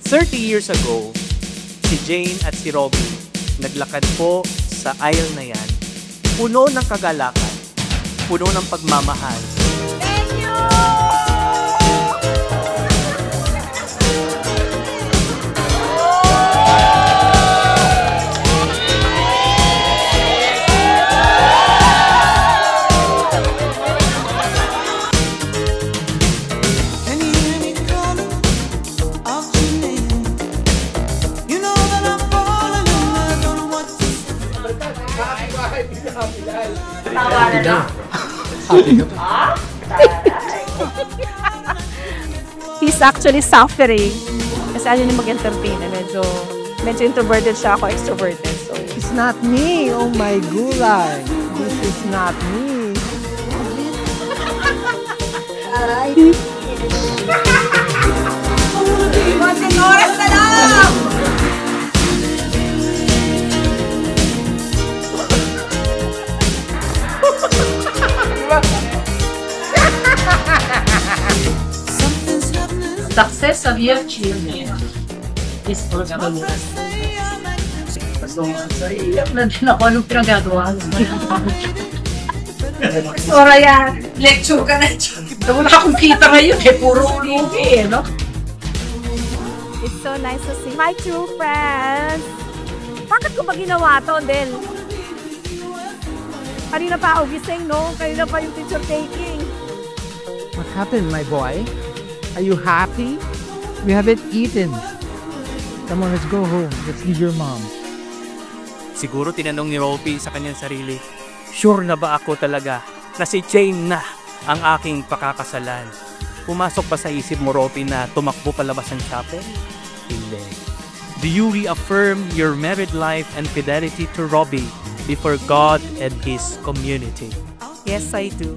30 years ago, si Jane at si Robbie naglakad po sa aisle na yan, puno ng kagalakan, puno ng pagmamahal. Thank you! Happy na. Happy ka pa. He's actually suffering. Kasi ayaw niya mag-entertain. Medyo introverted siya, ako extroverted. So, It's not me. Oh my gulay. This is not me. konting oras na lang! Success of your children is for God. So, iyak na din ako anong pinagagawa. Sora yan, lecture ka na dyan. Wala akong kita ngayon eh, puro ulubi eh, no? It's so nice to see my true friends. Bakit ko ba ginawa to, Del? Kanina pa ako gising, no? Kanina pa yung picture taking. What happened, my boy? Are you happy? We haven't eaten. Come on, let's go home. Let's leave your mom. Siguro tinanong ni Robbie sa kanyang sarili, sure na ba ako talaga na si Jane na ang aking pakakasalan? Pumasok ba sa isip mo, Robbie, na tumakbo palabas ng chapel? Hindi. Do you reaffirm your married life and fidelity to Robbie before God and His community? Yes, I do.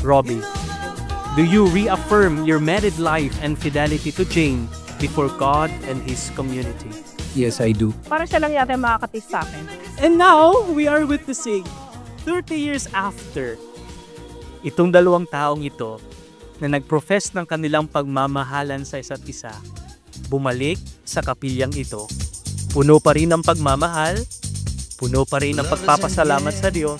Robbie, do you reaffirm your married life and fidelity to Jane before God and His community? Yes, I do. Parang siya lang yata makakatis sa akin. And now, we are witnessing 30 years after itong dalawang taong ito na nag-profess ng kanilang pagmamahalan sa isa't isa, bumalik sa kapilyang ito. Puno pa rin ng pagmamahal, puno pa rin ng pagpapasalamat sa Diyos,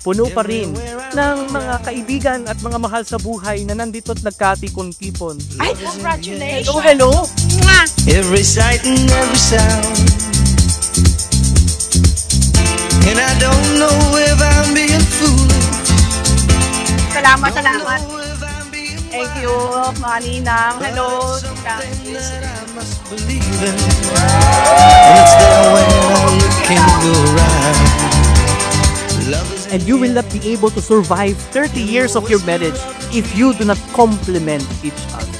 puno pa rin ng mga kaibigan at mga mahal sa buhay na nandito at nagkatipon-tipon. Ay, congratulations! Hello! Every sight and every sound, and I don't know if I'm being foolish. Salamat. Thank you, Maninang. Hello, Chika. That I must believe in, and it's there when all looking go right. Love is And you will not be able to survive 30 years of your marriage if you do not complement each other.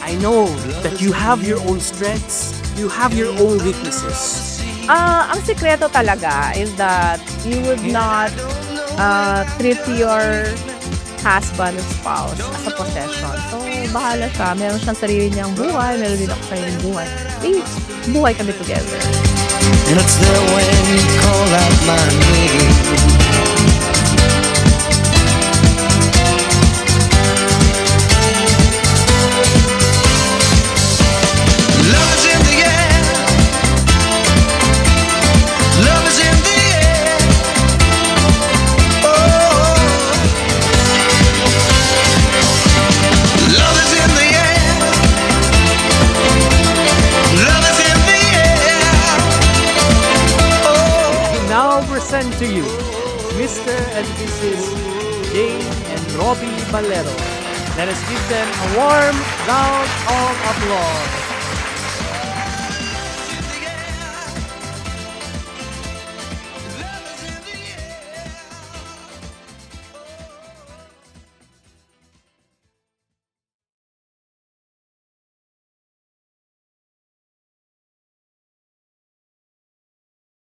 I know that you have your own strengths, you have your own weaknesses. Ang sikreto talaga is that you would not treat your husband or spouse as a possession. So, bahala siya. Meron siyang sarili niyang buhay, meron din ako sariling buhay. Please, buhay kami together. and it's there when you call out my name. Love is in the air. Love is in the air. Oh, love is in the air. Love is in the air. Oh. Now present to you, Mr. and Mrs. Jane and Robbie Valero. Let us give them a warm round of applause.